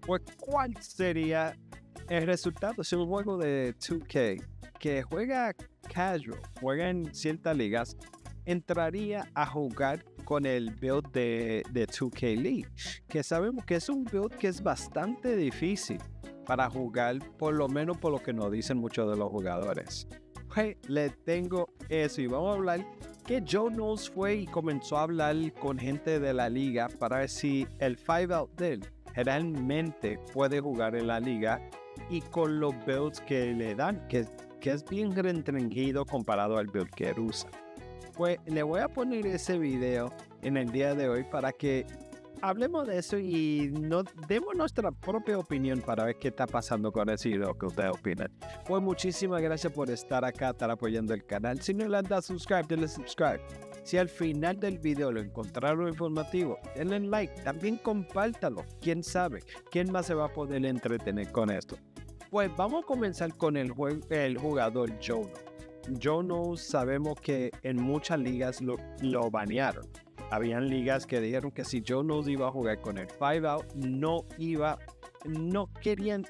Pues, ¿cuál sería el resultado? Si un juego de 2K que juega casual, juega en ciertas ligas, entraría a jugar con el build de 2K League, que sabemos que es un build que es bastante difícil para jugar, por lo menos por lo que nos dicen muchos de los jugadores. Pues le tengo eso y vamos a hablar que Joe Knowles fue y comenzó a hablar con gente de la liga para ver si el 5-out de él realmente puede jugar en la liga y con los builds que le dan, que es bien restringido comparado al build que él usa. Pues le voy a poner ese video en el día de hoy para que hablemos de eso y nos demos nuestra propia opinión para ver qué está pasando con ese video que ustedes opinan. Pues muchísimas gracias por estar acá, estar apoyando el canal. Si no le han dado subscribe, denle subscribe. Si al final del video lo encontraron informativo, denle like, también compártalo. Quién sabe, quién más se va a poder entretener con esto. Pues vamos a comenzar con el jugador Joe Knowles. Joe Knowles sabemos que en muchas ligas lo banearon. Habían ligas que dijeron que si Joe Knowles iba a jugar con el 5-out, no querían,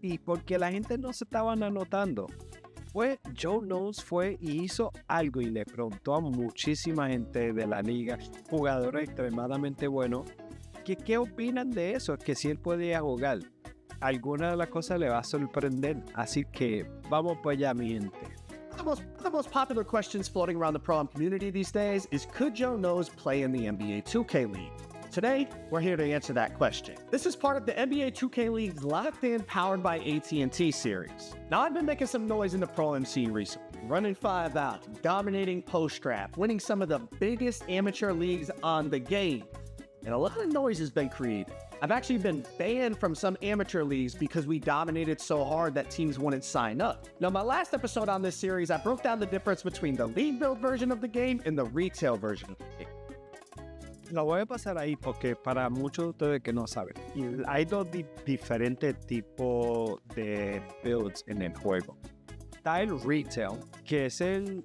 y porque la gente no se estaban anotando. Pues Joe Knowles fue y hizo algo y le preguntó a muchísima gente de la liga, jugadores extremadamente buenos, que qué opinan de eso, que si él podía jugar. Alguna de las cosas le va a sorprender, así que vamos para allá, mi gente. The most popular questions floating around the Pro-Am community these days is, could Joe Knowles play in the NBA 2K League? Today, we're here to answer that question. This is part of the NBA 2K League's Locked In powered by AT&T series. Now, I've been making some noise in the Pro-Am scene recently, running 5-out, dominating post-draft, winning some of the biggest amateur leagues on the game, and a lot of noise has been created. I've actually been banned from some amateur leagues because we dominated so hard that teams wouldn't sign up. Now, my last episode on this series, I broke down the difference between the league build version of the game and the retail version of the game. Lo voy a pasar ahí porque para muchos de ustedes que no saben, hay dos diferentes tipos de builds en el juego. Está el retail, que es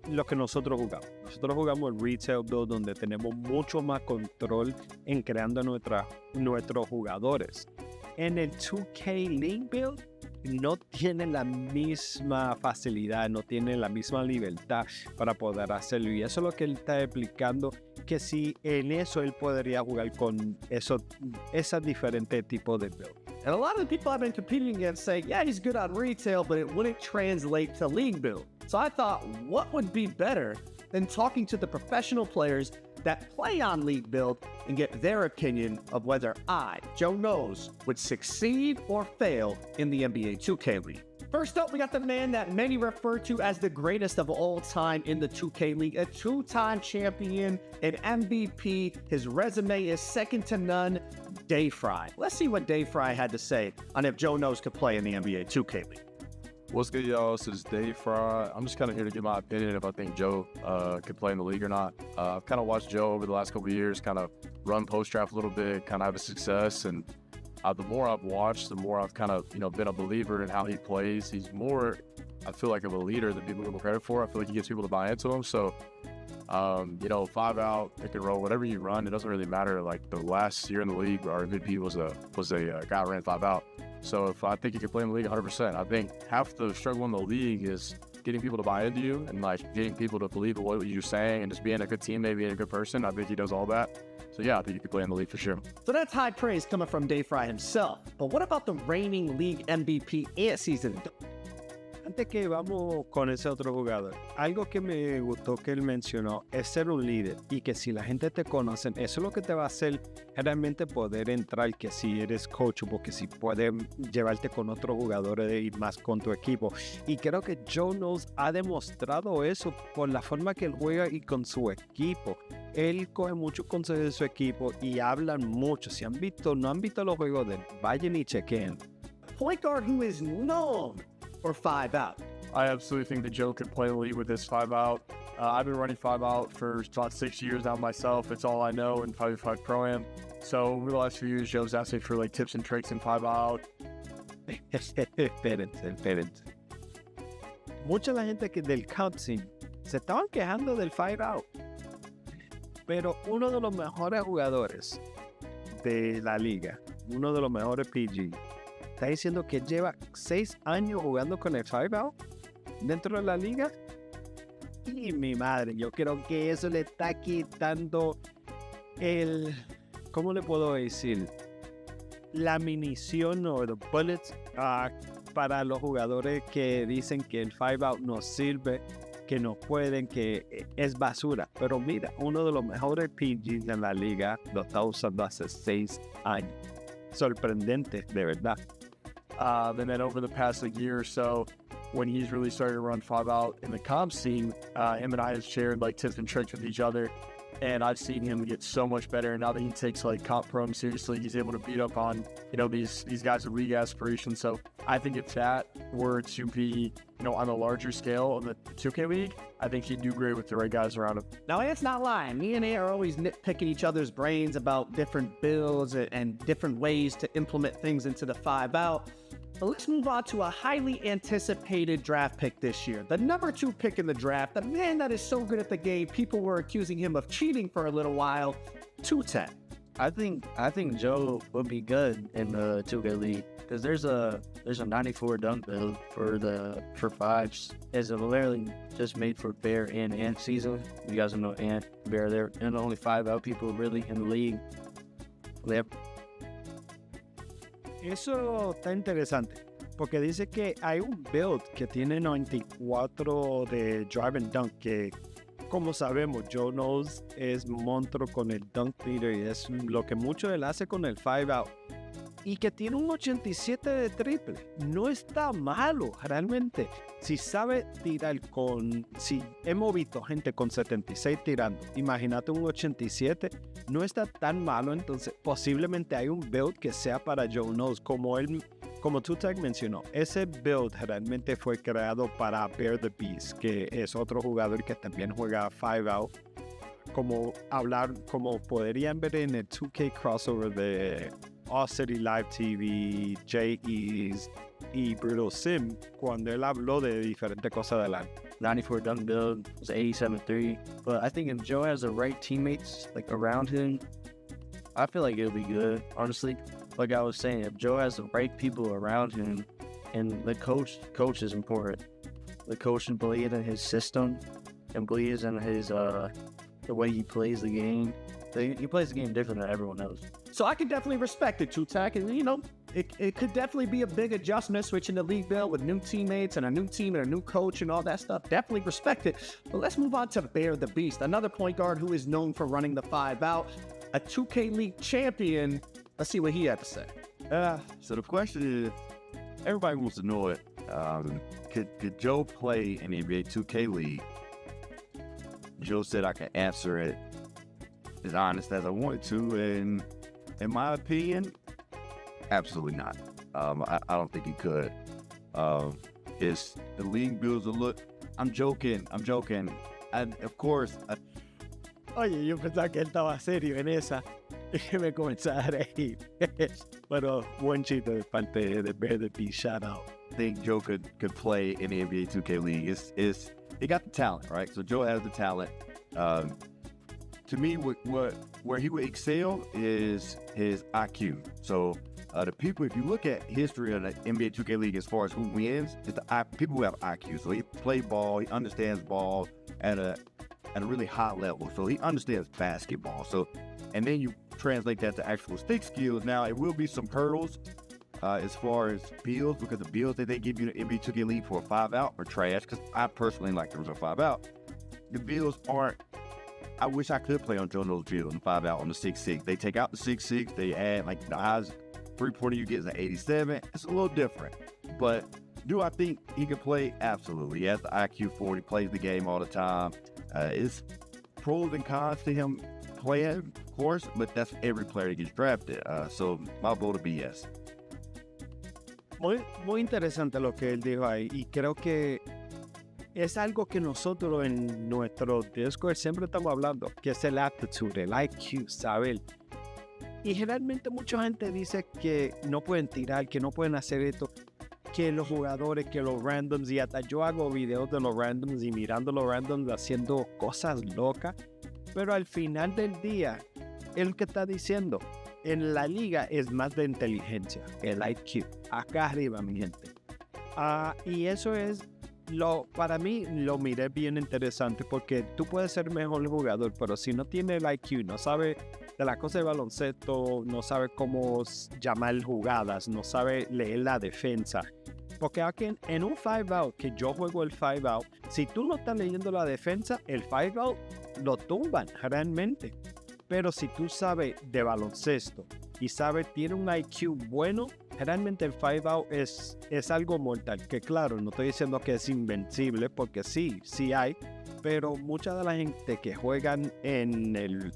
lo que nosotros jugamos. Nosotros jugamos el retail build donde tenemos mucho más control en creando nuestros jugadores. En el 2K League build no tiene la misma facilidad, no tiene la misma libertad para poder hacerlo. Y eso es lo que él está explicando, que si en eso él podría jugar con esos diferentes tipos de build. And a lot of the people I've been competing against say, yeah, he's good on retail, but it wouldn't translate to league build. So I thought, what would be better than talking to the professional players that play on league build and get their opinion of whether I, Joe Knowles, would succeed or fail in the NBA 2K League. First up, we got the man that many refer to as the greatest of all time in the 2K League, a two-time champion, an MVP. His resume is second to none, Dave Fry. Let's see what Dave Fry had to say on if Joe Knowles could play in the NBA 2K League. What's good, y'all? This is Dave Fry. I'm just kind of here to give my opinion if I think Joe could play in the league or not. I've kind of watched Joe over the last couple of years kind of run post-draft a little bit, kind of have a success, and the more I've watched, the more I've kind of, been a believer in how he plays. He's more, I feel like, of a leader than people give him credit for. I feel like he gets people to buy into him. So, 5-out, pick and roll, whatever you run, it doesn't really matter. Like the last year in the league, our MVP was a guy who ran 5-out. So if I think he could play in the league 100%, I think half the struggle in the league is getting people to buy into you and like getting people to believe in what you're saying and just being a good teammate, being a good person. I think he does all that. So yeah, I think he could play in the league for sure. So that's high praise coming from Dave Fry himself. But what about the reigning league MVP and season? Antes que vamos con ese otro jugador, algo que me gustó que él mencionó es ser un líder y que si la gente te conoce, eso es lo que te va a hacer realmente poder entrar, que si eres coach, porque si puedes llevarte con otros jugadores y más con tu equipo. Y creo que Joe Knowles ha demostrado eso por la forma que él juega y con su equipo. Él coge muchos consejos de su equipo y hablan mucho. Si no han visto los juegos de él, vayan y chequen. Point guard who is known for 5-out. I absolutely think that Joe could play the league with this 5-out. I've been running 5-out for about 6 years now myself. It's all I know in 5 Pro-Am. So over the last few years, Joe's asked me for like tips and tricks in 5-out. Espérense. Mucha la gente que del coaching se estaban quejando del 5-out. Pero uno de los mejores jugadores de la liga, uno de los mejores PG, está diciendo que lleva 6 años jugando con el 5-out dentro de la liga. Y mi madre, yo creo que eso le está quitando ¿cómo le puedo decir? La munición o los bullets para los jugadores que dicen que el 5-out no sirve, que no pueden, que es basura. Pero mira, uno de los mejores PGs en la liga lo está usando hace 6 años. Sorprendente, de verdad. And then over the past year or so, when he's really started to run 5-out in the comp scene, him and I have shared like tips and tricks with each other. And I've seen him get so much better. And now that he takes like comp prom seriously, he's able to beat up on, these guys with league aspirations. So I think if that were to be, on a larger scale of the 2K League, I think he'd do great with the right guys around him. Now, Ant's not lying. Me and Ant are always nitpicking each other's brains about different builds and different ways to implement things into the 5-out. But let's move on to a highly anticipated draft pick this year. The number 2 pick in the draft, the man that is so good at the game, people were accusing him of cheating for a little while, 210. I think Joe would be good in the 2K League because there's a 94 dunk build for fives. It's literally just made for Bear and Ant season. You guys know Ant, Bear, they're the only 5-out people really in the league. Eso está interesante, porque dice que hay un build que tiene 94 de drive and dunk, que como sabemos, Joe Knows es monstruo con el dunk leader y es lo que mucho él hace con el 5-out. Y que tiene un 87 de triple. No está malo, realmente. Si sabe tirar si hemos visto gente con 76 tirando, imagínate un 87, no está tan malo. Entonces, posiblemente hay un build que sea para Joe Knows. Como Tutak mencionó, ese build realmente fue creado para Bear the Beast, que es otro jugador que también juega 5-out. Como podrían ver en el 2K crossover de All City Live TV, J.E.'s y Brutal Sim, cuando él habló de diferentes cosas del año. 94 dunk build was 87-3. But I think if Joe has the right teammates like around him, I feel like it'll be good. Honestly, like I was saying, if Joe has the right people around him, and the coach is important. The coach should believe in his system and believes in his the way he plays the game. He plays the game different than everyone else. So I can definitely respect it, Tutak. And, it could definitely be a big adjustment switching the league build with new teammates and a new team and a new coach and all that stuff. Definitely respect it. But let's move on to Bear the Beast, another point guard who is known for running the 5-out, a 2K League champion. Let's see what he had to say. So the question is, everybody wants to know it. Could Joe play in the NBA 2K League? Joe said I can answer it as honest as I wanted to, and in my opinion, absolutely not. I don't think he could. The league builds a look. I'm joking. And of course, Oye, yo pensaba que él estaba serio en esa y me comenzaba a reír. Pero buen chiste de parte de Bear the Beast, shout out. I think Joe could play in the NBA 2K League. He got the talent, right? So Joe has the talent. To me, where he would excel is his IQ. So the people, if you look at history of the NBA 2K League as far as who wins, it's the people who have IQ. So he plays ball, he understands ball at a really high level. So he understands basketball. So, and then you translate that to actual stick skills. Now, it will be some hurdles as far as builds, because the builds that they give you in the NBA 2K League for a 5-out are trash, because I personally like them as a 5-out. The builds aren't. I wish I could play on Joe Knows build and 5-out on the 6'6". They take out the 6'6", they add like the highest 3-pointer you get is an 87. It's a little different. But do I think he can play? Absolutely. He has the IQ for it. He plays the game all the time. It's pros and cons to him playing, of course, but that's every player that gets drafted. So my vote would be yes. Muy interesante lo que él dijo ahí, y creo que es algo que nosotros en nuestro Discord siempre estamos hablando, que es el aptitude, el IQ, saber. Y generalmente mucha gente dice que no pueden tirar, que no pueden hacer esto, que los jugadores, que los randoms, y hasta yo hago videos de los randoms y mirando los randoms haciendo cosas locas, pero al final del día, él que está diciendo, en la liga es más de inteligencia, el IQ. Acá arriba, mi gente. Y eso es, para mí, lo miré bien interesante porque tú puedes ser mejor jugador, pero si no tiene el IQ, no sabe de la cosa de baloncesto, no sabe cómo llamar jugadas, no sabe leer la defensa. Porque aquí en un 5-out, que yo juego el 5-out, si tú no estás leyendo la defensa, el 5-out lo tumban realmente. Pero si tú sabes de baloncesto y tiene un IQ bueno, realmente el 5-out es algo mortal. Que claro, no estoy diciendo que es invencible, porque sí hay, pero mucha de la gente que juegan en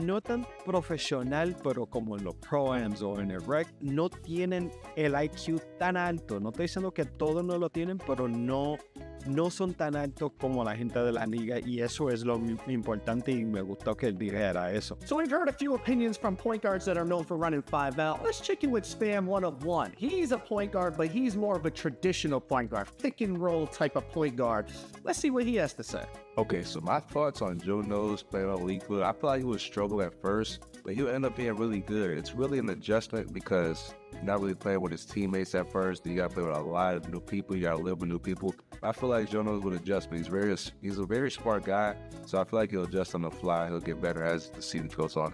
no tan profesional, pero como en los Pro-Ams o en el Rec, no tienen el IQ tan alto. No estoy diciendo que todos no lo tienen, pero no son tan altos como la gente de la liga, y eso es lo importante, y me gustó que él dijera eso. So we've heard a few opinions from point guards that are known for running 5-out. Let's check in with Spam 101. He's a point guard, but he's more of a traditional point guard, pick and roll type of point guard. Let's see what he has to say. Okay, so my thoughts on Joe Knowles playing on League Foot. I feel like he would struggle at first, but he'll end up being really good. It's really an adjustment because you're not really playing with his teammates at first. You got to play with a lot of new people. You got to live with new people. I feel like Joe Knowles would adjust, but he's a very smart guy, so I feel like he'll adjust on the fly. He'll get better as the season goes on.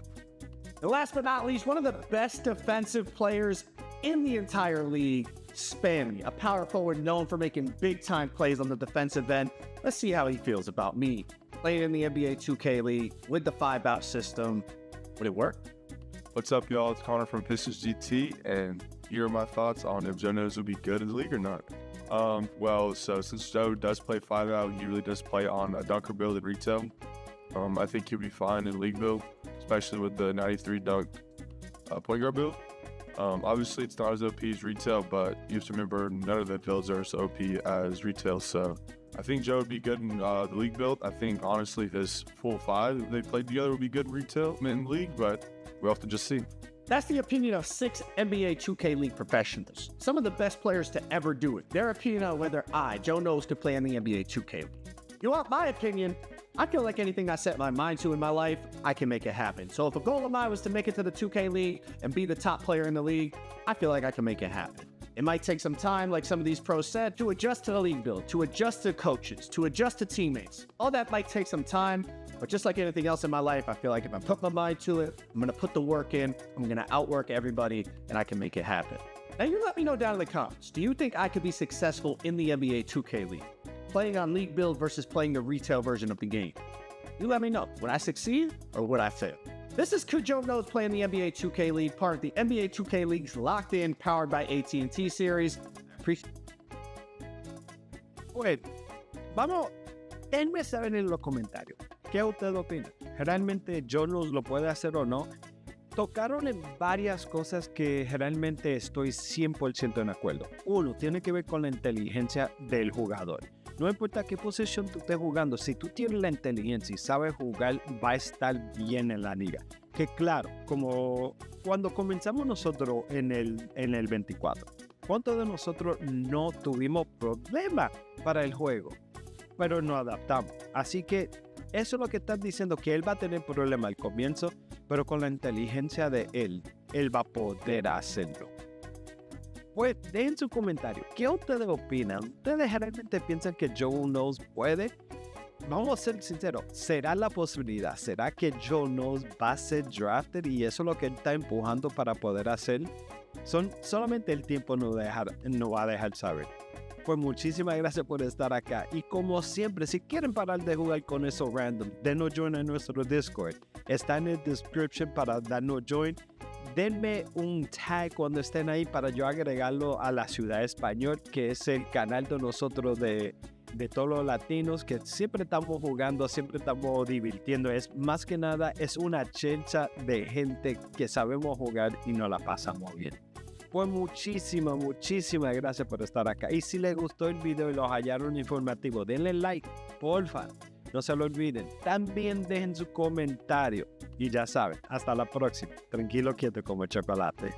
And last but not least, one of the best defensive players in the entire league, Spammy, a power forward known for making big-time plays on the defensive end. Let's see how he feels about me playing in the NBA 2K League with the 5-out system. Would it work? What's up, y'all? It's Connor from Pistons GT, and here are my thoughts on if Joe Knowles would be good in the league or not. So since Joe does play 5-out, he really does play on a dunker build in retail. I think he'll be fine in league build, especially with the 93 dunk point guard build. Obviously, it's not as OP as retail, but you have to remember none of the builds are as OP as retail. So I think Joe would be good in the league build. I think, honestly, his full 5, if they played together, would be good in retail in league, but we'll have to just see. That's the opinion of 6 NBA 2K League professionals, some of the best players to ever do it. Their opinion on whether Joe Knowles, could play in the NBA 2K League. You want my opinion? I feel like anything I set my mind to in my life, I can make it happen. So if a goal of mine was to make it to the 2K League and be the top player in the league, I feel like I can make it happen. It might take some time, like some of these pros said, to adjust to the league build, to adjust to coaches, to adjust to teammates. All that might take some time, but just like anything else in my life, I feel like if I put my mind to it, I'm going to put the work in, I'm going to outwork everybody, and I can make it happen. Now you let me know down in the comments, do you think I could be successful in the NBA 2K League? Playing on league build versus playing the retail version of the game? You let me know. Would I succeed or would I fail? This is Could Joe Knowles playing the NBA 2K League, part of the NBA 2K League's Locked In, powered by AT&T series. Bueno, déjenme saber en los comentarios qué usted opina. ¿Realmente Joe Knowles lo puede hacer o no? Tocaron en varias cosas que realmente estoy 100% en acuerdo. Uno, tiene que ver con la inteligencia del jugador. No importa qué posición tú estés jugando, si tú tienes la inteligencia y sabes jugar, va a estar bien en la liga. Que claro, como cuando comenzamos nosotros en el 24, ¿cuántos de nosotros no tuvimos problemas para el juego? Pero nos adaptamos. Así que eso es lo que están diciendo, que él va a tener problemas al comienzo, pero con la inteligencia de él va a poder hacerlo. Pues dejen su comentario. ¿Qué ustedes opinan? ¿Ustedes realmente piensan que Joe Knowles puede? Vamos a ser sinceros. ¿Será la posibilidad? ¿Será que Joe Knowles va a ser drafted y eso es lo que él está empujando para poder hacer? Solamente el tiempo no va a dejar saber. Pues muchísimas gracias por estar acá. Y como siempre, si quieren parar de jugar con eso random, denos join en nuestro Discord. Está en el description para darnos join. Denme un tag cuando estén ahí para yo agregarlo a la Ciudad Español, que es el canal de nosotros de todos los latinos, que siempre estamos jugando, siempre estamos divirtiendo. Es más que nada, es una chelcha de gente que sabemos jugar y nos la pasamos bien. Pues muchísimas gracias por estar acá. Y si les gustó el video y los hallaron informativo, denle like, porfa. No se lo olviden. También dejen su comentario. Y ya saben, hasta la próxima. Tranquilo, quieto como chocolate.